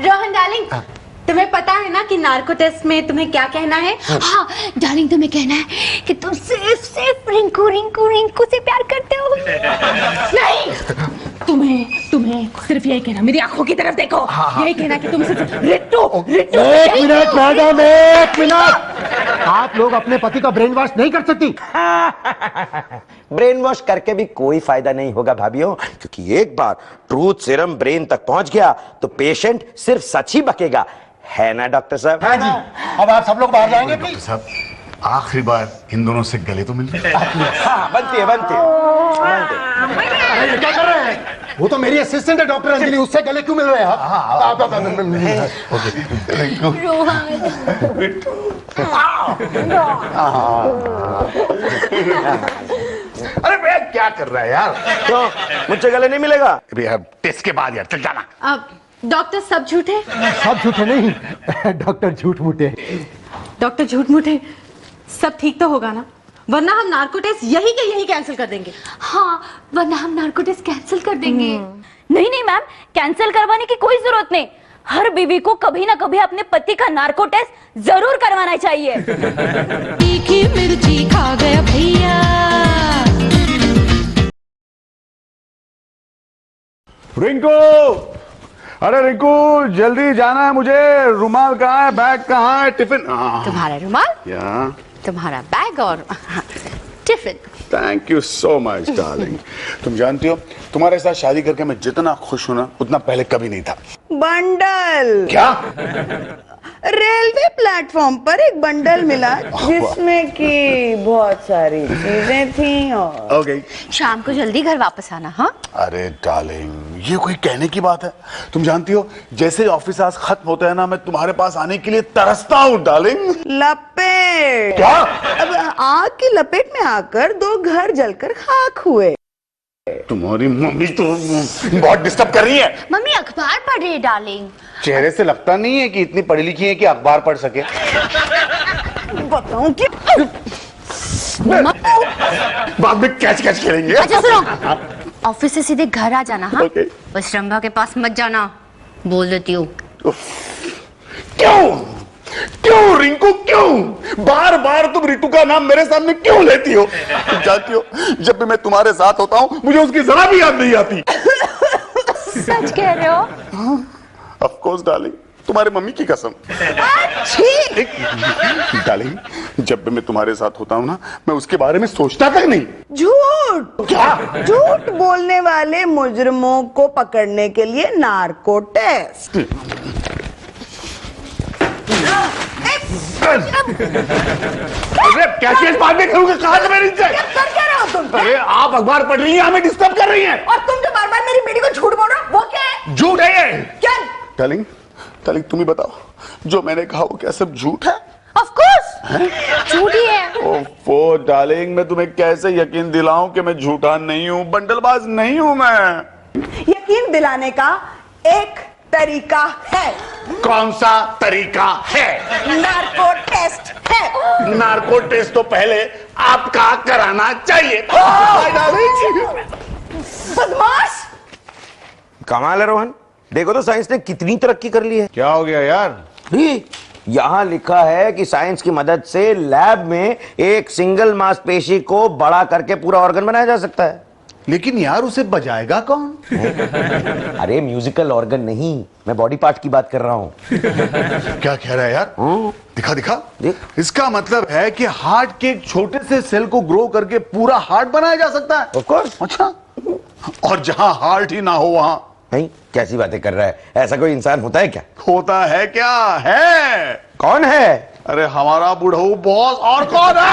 Rohan darling, तुम्हें पता है ना कि नार्को टेस्ट में तुम्हें क्या कहना है? हाँ डार्लिंग, तुम्हें कहना है कि तुम सिर्फ रिंकू रिंकू रिंकू से प्यार करते हो। नहीं, तुम्हें सिर्फ यही कहना, मेरी आंखों की तरफ देखो। यही कहना कि तुम सिर्फ रिट्टू रिट्टू। एक मिनट मैडम, एक मिनट। आप लोग अपने पति का ब्रेन वॉश नहीं कर सकती। ब्रेन वॉश करके भी कोई फायदा नहीं होगा भाभीओ, क्योंकि एक बार ट्रूथ सीरम ब्रेन तक पहुंच गया तो पेशेंट सिर्फ सच ही बकेगा, है ना डॉक्टर साहब? हाँ जी। अब आप सब लोग बाहर जाएंगे प्लीज। साहब आखिरी बार इन दोनों से गले तो मिल रहे। हाँ, बनती है। अरे क्या कर रहे हैं? वो तो मेरी असिस्टेंट है डॉक्टर अंजलि, उससे गले क्यों मिल रहे हैं आप? अरे भैया क्या कर रहा है यार? क्यों, मुझसे गले नहीं मिलेगा? टेस्ट के बाद यार, चल जाना। अब डॉक्टर सब झूठे? सब झूठे नहीं, डॉक्टर झूठ मूठे। डॉक्टर झूठ मूठे, सब ठीक तो होगा ना? वरना हम नार्को टेस्ट यही के यही कैंसिल कर देंगे। हाँ, वरना हम नार्को टेस्ट कैंसिल कर देंगे। नहीं मैम, कैंसिल करवाने की कोई जरूरत नहीं। हर बीवी को कभी ना कभी अपने पति का नार्को टेस्ट जरूर करवाना चाहिए। तीखी मिर्ची खा गया भैया। रिंकू, अरे रिंकू जल्दी जाना है मुझे। रुमाल कहाँ है, बैग कहाँ है, टिफिन? तुम्हारा रुमाल, या तुम्हारा बैग और tiffin. Thank you so much darling. तुम जानती हो, तुम्हारे साथ शादी करके मैं जितना खुश हूं ना, उतना पहले कभी नहीं था। बंडल क्या? रेलवे प्लेटफॉर्म पर एक बंडल मिला जिसमें कि बहुत सारी चीजें थी और ओके। शाम को जल्दी घर वापस आना। हाँ अरे डार्लिंग, ये कोई कहने की बात है? तुम जानती हो, जैसे ऑफिस आज खत्म होता है ना, मैं तुम्हारे पास आने के लिए तरसता हूँ डार्लिंग। लपेट। क्या? अब आग की लपेट में आकर 2 घर जलकर खाक हुए। तुम्हारी मम्मी तो बहुत डिस्टर्ब कर रही है। मम्मी अखबार पढ़ रही है डार्लिंग। चेहरे से लगता नहीं है कि इतनी पढ़ी लिखी है कि अखबार पढ़ सके। बताऊं कि बाद में कैच कैच खेलेंगे। अच्छा सुनो, ऑफिस से सीधे घर आ जाना। हाँ ओके। बस रंभा के पास मत जाना, बोल देती हूँ। क्यों क्यों रिंकू, क्यों बार बार तुम रितु का नाम मेरे सामने क्यों लेती हो? तुम जानती हो, जब भी मैं तुम्हारे साथ होता हूँ मुझे उसकी जरा भी याद नहीं आती। सच कह रहे हो? ऑफ कोर्स डार्लिंग, तुम्हारी मम्मी की कसम। डार्लिंग, जब भी मैं तुम्हारे साथ होता हूँ ना, मैं उसके बारे में सोचता तक नहीं। झूठ। क्या? झूठ बोलने वाले मुजरिमों को पकड़ने के लिए नार्को टेस्ट। अरे क्या चीज बाद में करूंगा? कहा था मेरी इज्जत? कर क्या रहे हो तुम? अरे आप अखबार पढ़ रही हैं, हमें डिस्टर्ब कर रही हैं। और तुम जो बार बार मेरी बेटी को झूठ बोल रहे हो, वो क्या है? झूठ है ये। क्या? डार्लिंग, डार्लिंग तुम ही बताओ, जो मैंने कहा वो क्या सब झूठ है? ऑफ कोर्स झूठ ही है। ओफो डार्लिंग, मैं तुम्हें कैसे यकीन दिलाऊं कि मैं झूठा नहीं हूं, बंडलबाज नहीं हूं मैं। यकीन दिलाने का एक तरीका है। कौन सा तरीका है? नार्को टेस्ट है। नार्को टेस्ट तो पहले आपका कराना चाहिए। बदमाश। कमाल है रोहन, देखो तो साइंस ने कितनी तरक्की कर ली है। क्या हो गया यार? यहाँ लिखा है कि साइंस की मदद से लैब में एक सिंगल मांसपेशी को बड़ा करके पूरा ऑर्गन बनाया जा सकता है। लेकिन यार उसे बजाएगा कौन? अरे म्यूजिकल ऑर्गन नहीं, मैं बॉडी पार्ट की बात कर रहा हूँ। क्या कह रहा है यार? दिखा दिखा। देख। इसका मतलब है कि हार्ट के एक छोटे से सेल को ग्रो करके पूरा हार्ट बनाया जा सकता है। Of course. अच्छा, और जहां हार्ट ही ना हो वहां? नहीं, कैसी बातें कर रहा है? ऐसा कोई इंसान होता है क्या? होता है क्या? है। कौन है? अरे हमारा बुढ़ऊ बॉस। और कौन है?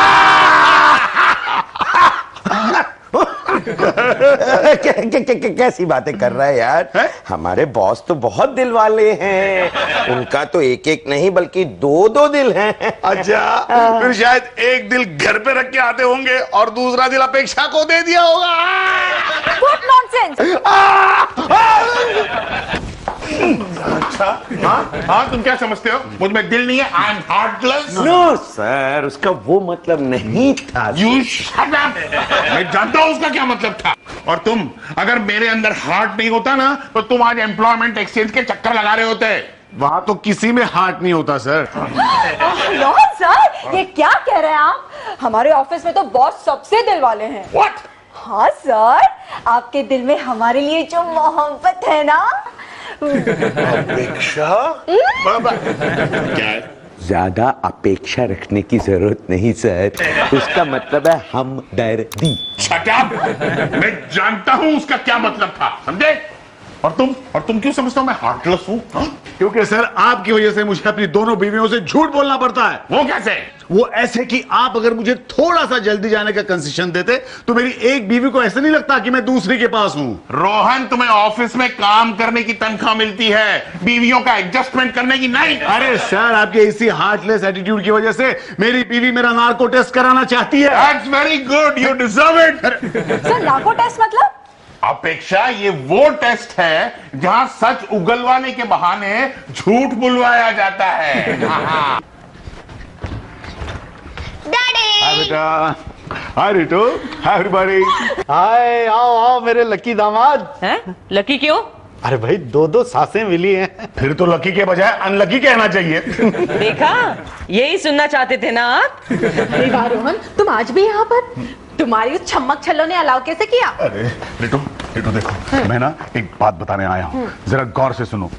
कैसी बातें कर रहा है यार? हमारे बॉस तो बहुत दिल वाले हैं, उनका तो एक एक नहीं बल्कि 2-2 दिल हैं। अच्छा, फिर शायद एक दिल घर पे रख के आते होंगे और दूसरा दिल अपेक्षा को दे दिया होगा। What nonsense! अच्छा, हाँ तुम क्या समझते हो? मुझ में दिल नहीं है, I am heartless. No sir, उसका वो मतलब नहीं था। You shut up. मैं जानता हूँ उसका क्या मतलब था। और तुम, अगर मेरे अंदर हार्ट नहीं होता ना, तो तुम आज एम्प्लॉयमेंट एक्सचेंज के चक्कर लगा रहे होते। वहां तो किसी में हार्ट नहीं होता सर। रोहन सर, ये क्या कह रहे हैं आप? हमारे ऑफिस में तो बॉस सबसे दिल वाले हैं। What? हाँ सर, आपके दिल में हमारे लिए जो मोहब्बत है ना। अपेक्षा? क्या है? ज्यादा अपेक्षा रखने की जरूरत नहीं सर, उसका मतलब है हमदर्दी। Shut up! मैं जानता हूं उसका क्या मतलब था, समझे? और तुम क्यों समझते हो मैं हार्टलेस हूं? क्योंकि सर आपकी वजह से मुझे अपनी दोनों बीवियों से झूठ बोलना पड़ता है। वो कैसे? वो ऐसे कि आप अगर मुझे थोड़ा सा जल्दी जाने का कंसेशन देते तो मेरी एक बीवी को ऐसा नहीं लगता कि मैं दूसरी के पास हूं। रोहन, तुम्हें ऑफिस में काम करने की तनख्वाह मिलती है, बीवियों का एडजस्टमेंट करने की नहीं। अरे सर, आपके इसी हार्टलेस एटीट्यूड की वजह से मेरी बीवी मेरा नार्को टेस्ट कराना चाहती है। That's very good, you deserve it. Sir, narco test मतलब? अपेक्षा, ये वो टेस्ट है जहां सच उगलवाने के बहाने झूठ बुलवाया जाता है। हाय बेटा, हाय रिटू, हाय एवरीबॉडी। हाय, आओ आओ मेरे लकी दामाद। हैं? लकी क्यों? अरे भाई, दो सांसें मिली हैं। फिर तो लकी के बजाय अनलकी कहना चाहिए। देखा, यही सुनना चाहते थे ना आप? अरे वाह रोहन, तुम आज भी यहाँ पर? तुम्हारी उस छम्मक छल्लो ने अलाउ कैसे किया? अरे रिटू देखो, मैं ना एक बात बताने आया हूँ, जरा गौर से सुनो।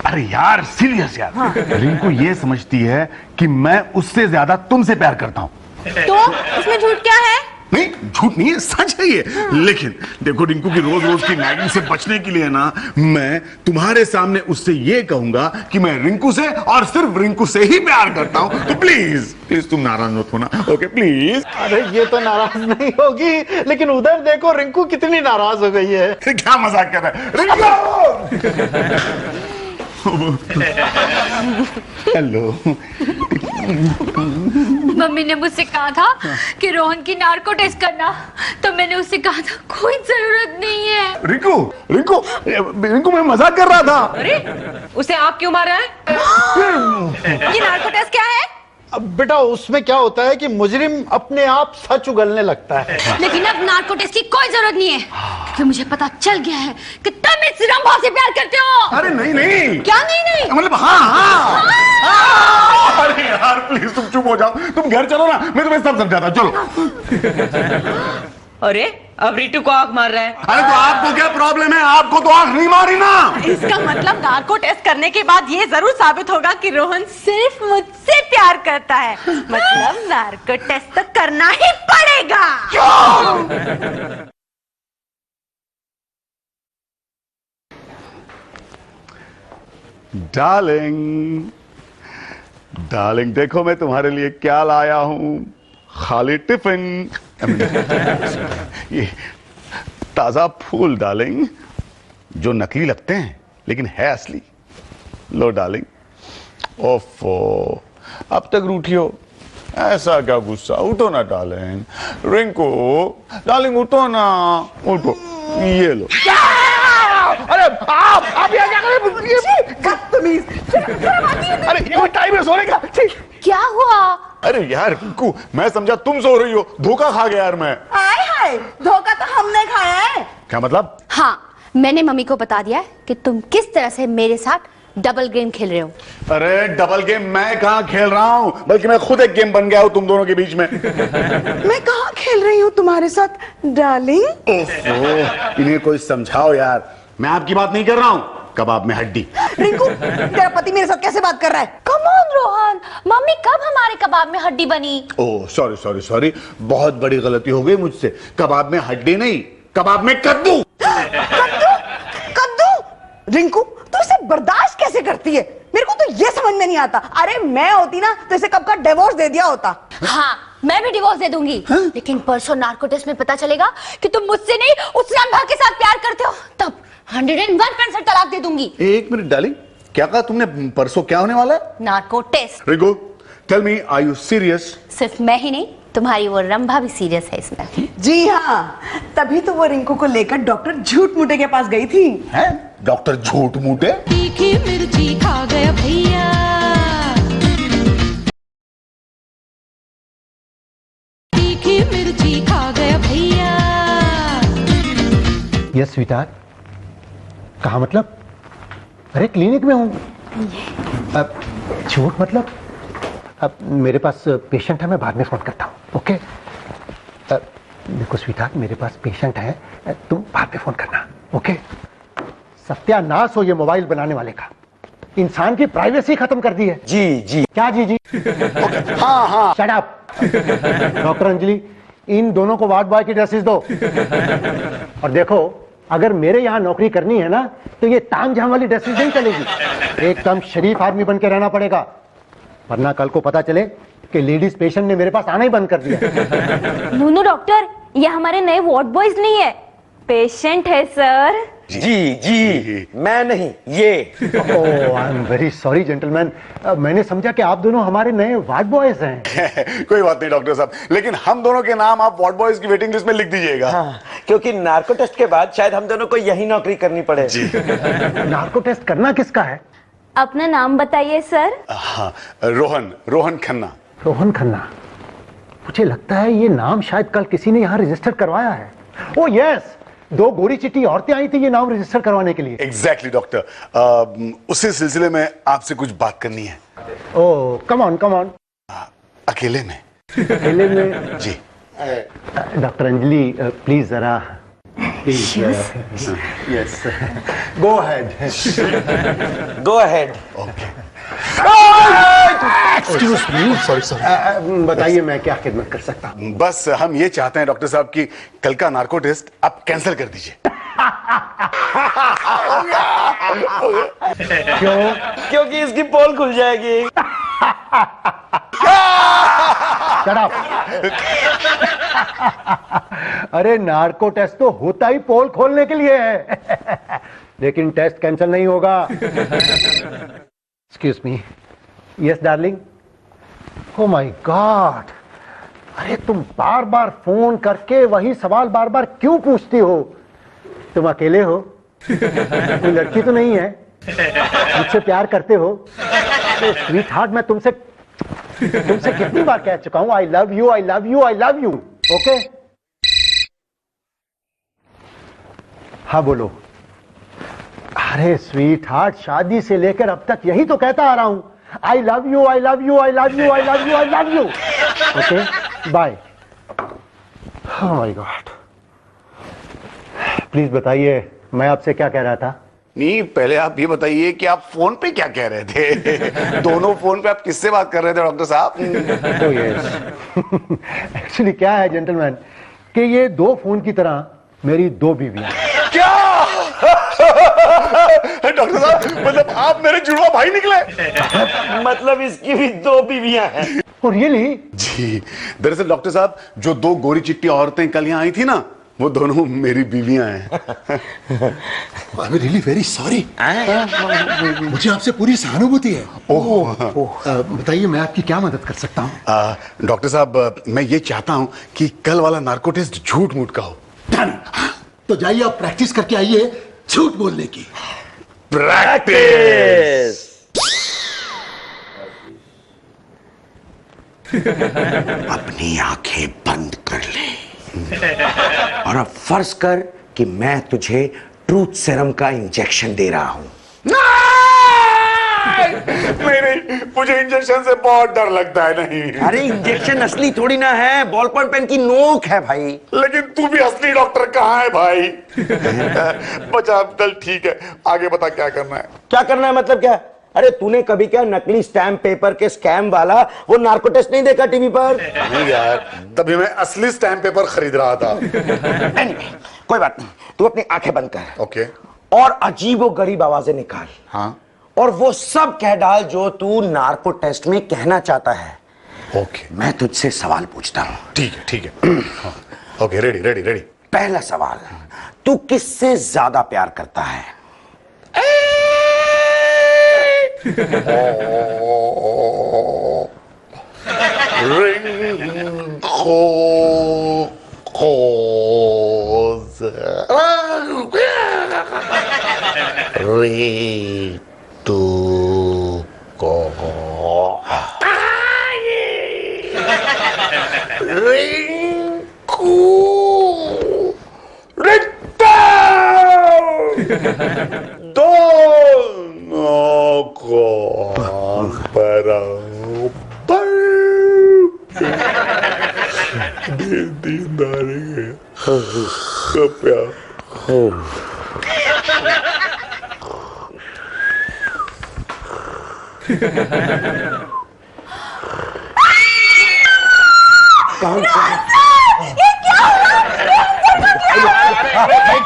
अरे यार, सीरियस यार, रिंकू ये समझती है कि मैं उससे ज्यादा तुमसे प्यार करता हूँ। तो इसमें झूठ क्या है? नहीं, झूठ नहीं है, सच है ये। लेकिन देखो रिंकू की रोज रोज की नैगिंग से बचने के लिए ना, मैं तुम्हारे सामने उससे ये कहूंगा कि मैं रिंकू से और सिर्फ रिंकू से ही प्यार करता हूं। तो प्लीज तुम नाराज मत होना, ओके प्लीज। अरे ये तो नाराज नहीं होगी, लेकिन उधर देखो रिंकू कितनी नाराज हो गई है। क्या मजाक कर रहा है रिंकू? हेलो। मम्मी ने मुझसे कहा था कि रोहन की नार्को टेस्ट करना, तो मैंने उससे कहा था कोई जरूरत नहीं है। रिंकू मैं मजाक कर रहा था। अरे, उसे आप क्यों मार रहा है? ये नार्को टेस्ट क्या है? अब बेटा, उसमें क्या होता है कि मुजरिम अपने आप सच उगलने लगता है। लेकिन अब नार्को टेस्ट की कोई जरूरत नहीं है, क्योंकि मुझे पता चल गया है कि तुम इस रंभा से प्यार करते हो। अरे नहीं। क्या नहीं? मतलब हाँ। अरे यार प्लीज तुम चुप हो जाओ, तुम घर चलो ना, मैं तुम्हें सब समझाता हूं, चलो। अरे, अब रिटू को आंख मार रहा है। अरे तो आपको क्या प्रॉब्लम है? आपको तो आंख नहीं मारी ना। इसका मतलब नार्को टेस्ट करने के बाद ये जरूर साबित होगा कि रोहन सिर्फ मुझसे प्यार करता है। मतलब नार्को टेस्ट तो करना ही पड़ेगा। डार्लिंग देखो मैं तुम्हारे लिए क्या लाया हूं। खाली टिफिन, ये ताजा फूल डार्लिंग, जो नकली लगते हैं लेकिन है असली। लो डार्लिंग। ओफो, अब तक रूठी हो, ऐसा क्या गुस्सा? उठो ना डार्लिंग। रिंकू डार्लिंग उठो ना, उठो, ये लो। अरे आप यहाँ क्या कर रहे हैं? बदतमीज। अरे ये कोई टाइम है सोने का? क्या हुआ? अरे यार रिंकू, मैं समझा तुम सो रही हो, धोखा खा गया यार मैं। हाय हाय, धोखा तो हमने खाया है। क्या मतलब? हाँ, मैंने मम्मी को बता दिया है कि तुम किस तरह से मेरे साथ डबल गेम खेल रहे हो। अरे डबल गेम मैं कहाँ खेल रहा हूँ, बल्कि मैं खुद एक गेम बन गया हूँ तुम दोनों के बीच में। मैं कहाँ खेल रही हूँ तुम्हारे साथ डार्लिंग? ओह, इन्हें कोई समझाओ यार, मैं आपकी बात नहीं कर रहा हूँ, कबाब में हड्डी। रिंकू, तेरा पति मेरे साथ कैसे बात कर रहा है? कम ऑन रोहन, मम्मी कब हमारे कबाब में हड्डी बनी? ओह सॉरी, बहुत बड़ी गलती हो गई मुझसे। कबाब में हड्डी नहीं, कबाब में कद्दू। कद्दू? रिंकू, तू इसे बर्दाश्त कैसे करती है? मेरे को तो ये समझ में नहीं आता। अरे मैं होती ना तो इसे कब का डिवोर्स दे दिया होता। हाँ, मैं भी डिवोर्स दे दूंगी। लेकिन परसों नार्को टेस्ट में पता चलेगा कि तुम मुझसे नहीं उस रंभा के साथ प्यार करते हो, तब 101% तलाक दे दूंगी। एक मिनट डार्लिंग, क्या कहा तुमने? परसों क्या होने वाला है? Narco test. Rinku tell me, are you serious? सिर्फ मैं ही नहीं, तुम्हारी वो रंभा भी सीरियस है इसमें। जी हाँ, तभी तो वो रिंकू को लेकर डॉक्टर झूठ मूठे के पास गई थी। हैं? डॉक्टर झूठ मूठे? तीखी मिर्ची खा गया भैया। तीखी मिर्ची खा गया भैया। यस स्वीटार्ट। कहाँ मतलब? अरे क्लिनिक में हूँ। अब झूठ मतलब? अब मेरे पास पेशेंट है, मैं बाद में फोन करता हूँ, ओके? देखो स्वीटहार्ट, मेरे पास पेशेंट है, तुम बाद में फोन करना, ओके? सत्यानाश हो ये मोबाइल बनाने वाले का, इंसान की प्राइवेसी खत्म कर दी है। जी जी। क्या जी जी? हाँ हाँ, शट अप। डॉक्टर अंजलि, इन दोनों को वार्ड बॉय की ड्रेसेस दो। और देखो, अगर मेरे यहाँ नौकरी करनी है ना, तो ये ताम झाम वाली ड्रेसेस नहीं चलेगी, एकदम शरीफ आदमी बन के रहना पड़ेगा, वरना कल को पता चले कि लेडीज पेशेंट ने मेरे पास आना ही बंद कर दिया। नो डॉक्टर, ये हमारे नए वार्ड बॉयज नहीं है, पेशेंट है सर। जी जी, मैं नहीं, ये। Oh, I am very sorry gentleman, मैंने समझा कि आप दोनों हमारे नए वार्ड बॉयज हैं। कोई बात नहीं डॉक्टर साहब, लेकिन हम दोनों के नाम आप वार्ड बॉयज की वेटिंग लिस्ट में लिख दीजिएगा। हाँ, क्योंकि नार्को टेस्ट के बाद शायद हम दोनों को यही नौकरी करनी पड़े। जी। नार्को टेस्ट करना किसका है? अपना नाम बताइए सर। हाँ, रोहन खन्ना। रोहन खन्ना? मुझे लगता है ये नाम शायद कल किसी ने यहाँ रजिस्टर करवाया है। ओ यस, 2 गोरी चिट्टी औरतें आई थी ये नाम रजिस्टर करवाने के लिए। एग्जैक्टली डॉक्टर, उसी सिलसिले में आपसे कुछ बात करनी है। ओ कम ऑन कम ऑन। अकेले में? अकेले में? जी। डॉक्टर अंजलि, प्लीज जरा, please. Yes, go ahead. Go ahead. Okay. Excuse me, sorry. बताइए मैं क्या खिदमत कर सकता हूँ? बस हम ये चाहते हैं डॉक्टर साहब कि कल का नार्को टेस्ट आप कैंसिल कर दीजिए। क्यों? क्योंकि इसकी पोल खुल जाएगी। Shut up. अरे नार्को टेस्ट तो होता ही पोल खोलने के लिए है, लेकिन टेस्ट कैंसिल नहीं होगा। Excuse me. Yes darling. Oh my God, अरे तुम बार बार फोन करके वही सवाल बार बार क्यों पूछती हो? तुम अकेले हो? कोई लड़की तो नहीं है? मुझसे प्यार करते हो? तो स्वीट हार्ट, मैं तुमसे कितनी बार कह चुका हूं, I love you, I love you, I love you, okay? हाँ बोलो। अरे स्वीट हार्ट, शादी से लेकर अब तक यही तो कहता आ रहा हूं, I love you, I love you, I love you, I love you, I love you, okay bye. Oh my God, please बताइए मैं आपसे क्या कह रहा था? नहीं, पहले आप ये बताइए कि आप फोन पे क्या कह रहे थे। दोनों फोन पे आप किससे बात कर रहे थे डॉक्टर साहब? तो यस, एक्चुअली क्या है जेंटलमैन कि ये 2 फोन की तरह मेरी 2 बीवियां। क्या? डॉक्टर साहब, मतलब आप मेरे जुड़वा भाई निकले? मतलब इसकी भी 2 बीवियां हैं। और रियली? जी, दरअसल डॉक्टर साहब, जो 2 गोरी चिट्टी औरतें कल यहाँ आई थी ना, वो दोनों मेरी बीवियां हैं। I am really very sorry, मुझे आपसे पूरी सहानुभूति है। ओह, बताइए मैं आपकी क्या मदद कर सकता हूँ? डॉक्टर साहब, मैं ये चाहता हूँ कि कल वाला नार्को टेस्ट झूठ मूठ का हो। तो जाइए आप प्रैक्टिस करके आइए झूठ बोलने की। प्रैक्टिस। अपनी आंखें बंद कर ले और अब फर्ज कर कि मैं तुझे ट्रूथ सीरम का इंजेक्शन दे रहा हूं। नहीं, मुझे इंजेक्शन से बहुत डर लगता है। नहीं, अरे इंजेक्शन असली थोड़ी ना है, बॉल पॉइंट पेन की नोक है भाई। लेकिन तू भी असली डॉक्टर कहाँ है भाई? बचा, चल ठीक है, आगे बता क्या करना है? क्या करना है मतलब क्या? अरे तूने कभी क्या नकली स्टैम्प पेपर के स्कैम वाला वो नार्को टेस्ट नहीं देखा टीवी पर? नहीं यार, तभी मैं असली स्टैम्प पेपर खरीद रहा था। Anyway, कोई बात नहीं, तू अपनी आंखें बंद कर। ओके। और अजीबोगरीब आवाजें निकाल। हाँ। और वो सब कह डाल जो तू नार्को टेस्ट में कहना चाहता है। ओके। मैं तुझसे सवाल पूछता हूं। ठीक है, ठीक है। Okay, ready ready ready. पहला सवाल, तू किससे ज्यादा प्यार करता है? रिंग खोज रे तू को रिंकू रिक्टर दोनों को बराबर दीदारे का प्यार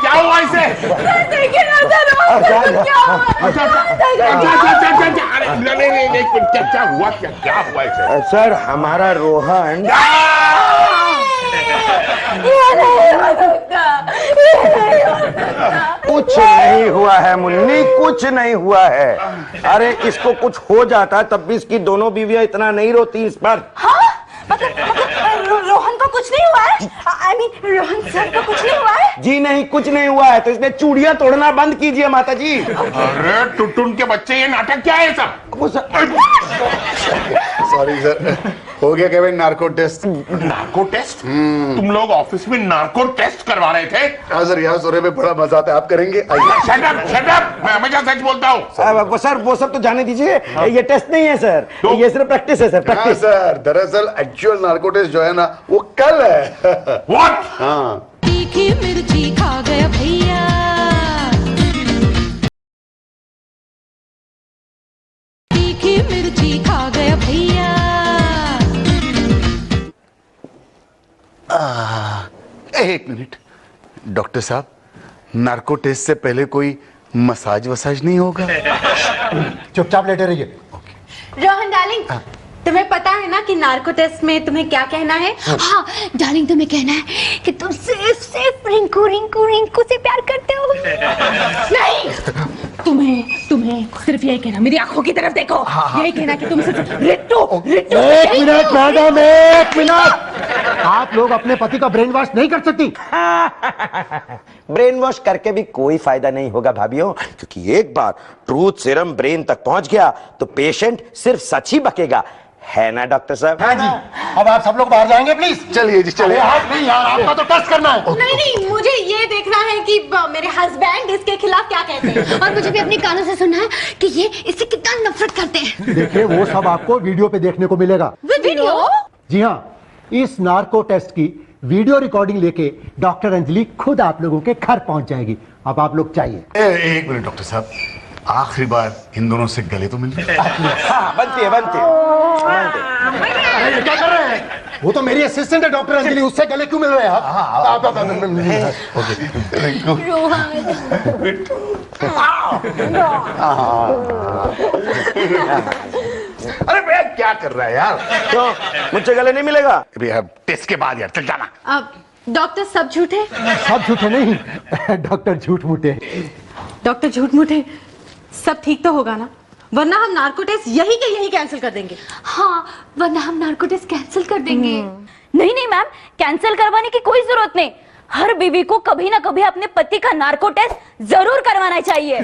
क्या हुआ इसे? देखिए ना सर, क्या हुआ? क्या हुआ? क्या हुआ इसे? सर हमारा रोहन कुछ नहीं हुआ है मुन्नी, कुछ नहीं हुआ है। अरे इसको कुछ हो जाता तब भी इसकी दोनों बीवियां इतना नहीं रोती इस पर। हाँ मतलब रोहन को कुछ नहीं हुआ है? आई मीन रोहन सर को कुछ नहीं हुआ है? जी नहीं, कुछ नहीं हुआ है। तो इसने चूड़ियां तोड़ना बंद कीजिए माता जी। अरे टुटुन के बच्चे, ये नाटक क्या है सब? सॉरी सर, हो गया Kevin narco test. Narco test? तुम लोग ऑफिस में नार्को टेस्ट करवा रहे थे? हाँ सर, यहाँ सोने में बड़ा मजा आता है, आप करेंगे? आइए। शट अप, मैं हमेशा सच बोलता हूँ। सर वो सब तो जाने दीजिए, ये टेस्ट नहीं है सर, ये सिर्फ प्रैक्टिस है सर, हाँ प्रैक्टिस। सर, दरअसल एक्चुअल नार्को टेस्ट जो है ना वो कल है। व्हाट? हाँ तीखी मिर्ची खा गया भैया तीखी मिर्ची खा गया भैया एक मिनट डॉक्टर साहब, नार्को टेस्ट से पहले कोई मसाज वसाज नहीं होगा? चुपचाप लेटे रहिए। रोहन डार्लिंग, तुम्हें पता है ना कि नार्को टेस्ट में तुम्हें क्या कहना है? हाँ डार्लिंग, तुम्हें कहना है कि तुम सिर्फ रिंकू रिंकू रिंकू से प्यार करते हो। नहीं, तुम्हें सिर्फ यही कहना, मेरी आंखों की तरफ देखो, यही कहना कि तुम सिर्फ रिट्टू रिट्टू। एक मिनट मैडम, एक मिनट। आप लोग अपने पति का ब्रेन वॉश नहीं कर सकती। ब्रेन वॉश करके भी कोई फायदा नहीं होगा भाभीियों, क्योंकि एक बार ट्रूथ सीरम ब्रेन तक पहुंच गया तो पेशेंट सिर्फ सच ही बकेगा, है ना डॉक्टर साहब? हाँ जी। अब आप सब लोग बाहर जाएंगे प्लीज। चलिए जी चलिए। नहीं यार, आपका तो टेस्ट करना है। नहीं, मुझे ये देखना है कि मेरे हस्बैंड इसके खिलाफ क्या कहते हैं। और मुझे भी अपने कानों से सुनना है कि ये इससे कितना नफरत करते हैं। देखिए वो सब आपको वीडियो पे देखने को मिलेगा। वीडियो? जी हाँ, इस नार्को टेस्ट की वीडियो रिकॉर्डिंग लेके डॉक्टर अंजलि खुद आप लोगों के घर पहुंच जाएगी। अब आप लोग चाहिए। एक मिनट डॉक्टर साहब, आखिरी बार इन दोनों से गले तो मिल रहे। हाँ बनती है। अरे ये क्या कर रहे हैं? वो तो मेरी असिस्टेंट है डॉक्टर अंजलि, उससे गले क्यों मिल रहे हैं आप? अरे भैया क्या कर रहा है यार? क्यों, मुझसे गले नहीं मिलेगा? भैया टेस्ट के बाद यार चल जाना। अब डॉक्टर सब झूठे? सब झूठे नहीं, डॉक्टर झूठ मूठे। डॉक्टर झूठ मूठे, सब ठीक तो होगा ना? वरना हम नार्को टेस्ट यही के यही कैंसिल कर देंगे। हाँ, वरना हम नार्को टेस्ट कैंसिल कर देंगे। नहीं मैम, कैंसिल करवाने की कोई जरूरत नहीं। हर बीवी को कभी ना कभी अपने पति का नार्को टेस्ट जरूर करवाना चाहिए।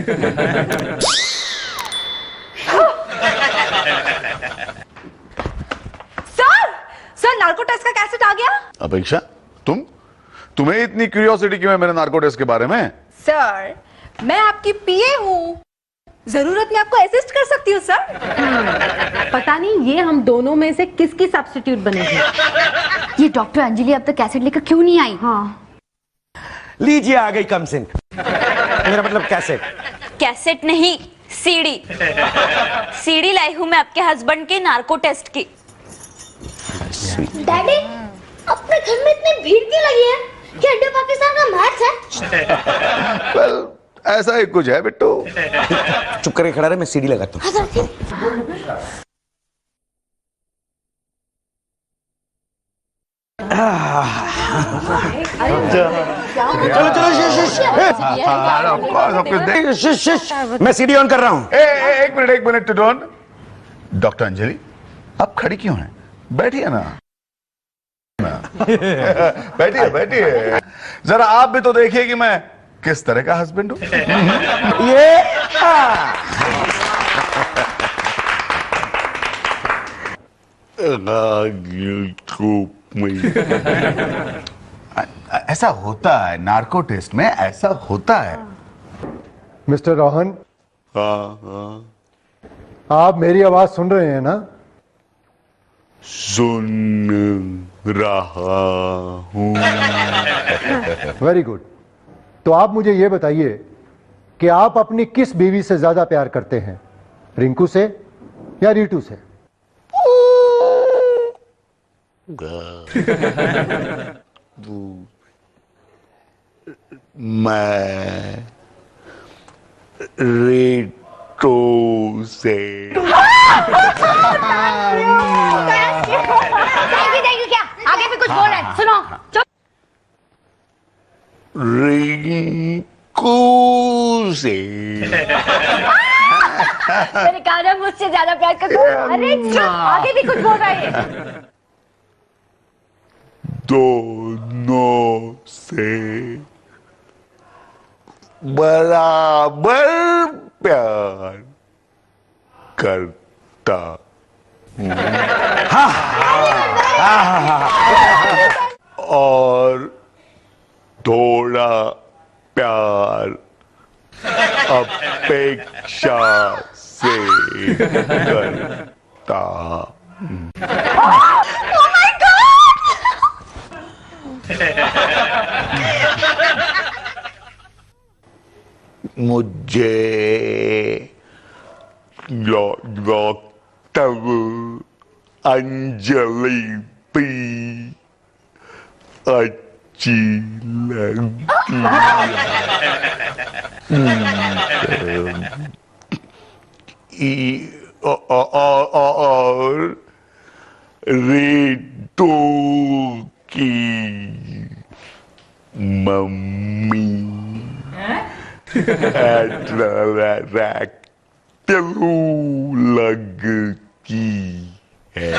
सर नार्को टेस्ट का कैसेट आ गया। अपेक्षा, तुम्हें इतनी क्यूरियोसिटी क्यों है मेरे नार्को टेस्ट के बारे में? सर मैं आपकी पीए हूँ, जरूरत में आपको असिस्ट कर सकती हूँ सर। पता नहीं ये हम दोनों में से किसकी सब्स्टिट्यूट बनेगी। ये डॉक्टर अंजलि अब तक कैसेट लेकर क्यों नहीं आई? हाँ लीजिए आ गई कम सिंह, मेरा मतलब कैसेट। कैसेट नहीं, सीडी। सीडी लाई हूँ मैं आपके हस्बैंड के नार्को टेस्ट की। डैडी, अपने घर में इतनी भीड़ क्यों लगी है? क्या इंडिया पाकिस्तान का मैच है? Well, ऐसा ही कुछ है बिट्टू। चुप करके खड़ा रहे, मैं सीडी लगाता हूँ। चलो मैं सीडी ऑन कर रहा हूँ। एक मिनट टुडोन। डॉक्टर अंजलि, आप खड़ी क्यों हैं? बैठिए ना। बैठिए। जरा आप भी तो देखिए कि मैं किस तरह का हस्बैंड हूं। ये ऐसा होता है नार्को टेस्ट में, ऐसा होता है। मिस्टर रोहन, आप मेरी आवाज सुन रहे हैं ना? सुन रहा हूँ। Very good. तो आप मुझे ये बताइए कि आप अपनी किस बीवी से ज्यादा प्यार करते हैं, रिंकू से या रीटू से? मैं रेटो से। क्या आगे भी कुछ बोल रहा है, सुनो चुप। रिंकू से। मैंने कहा ना मुझसे ज्यादा प्यार करते हो। अरे चुप, आगे भी कुछ बोल रहा है। दोनों से बराबर प्यार करता और थोड़ा प्यार अपेक्षा से करता। मुझे डॉक्टर अंजलि भी अच्छी लगती और रेटू की मम्मी लगती है।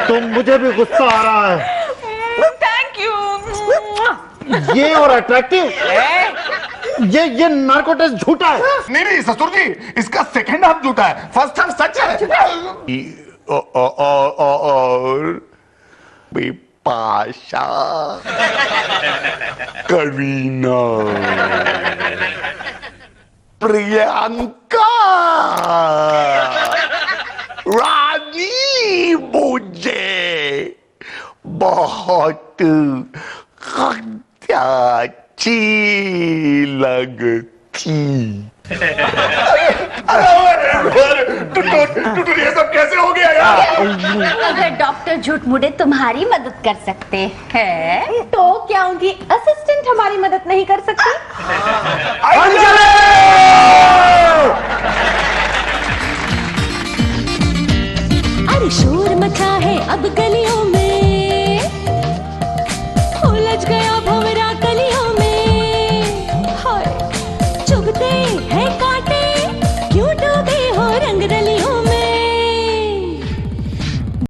तुम मुझे भी गुस्सा आ रहा है। Thank you. ये और अट्रैक्टिव, ये नार्को टेस्ट झूठा है। नहीं नहीं ससुर जी, इसका सेकंड हाफ झूठा है, फर्स्ट हाफ सच है। और बिपाशा, करीना, प्रियंका, रानी मुझे बहुत अच्छी लगती। ये सब कैसे हो गया यार? अगर डॉक्टर झूठ मूठे तुम्हारी मदद कर सकते हैं तो क्या उनकी असिस्टेंट हमारी मदद नहीं कर सकती? अरे शोर मचा है अब गलियों में, उलझ गया भवन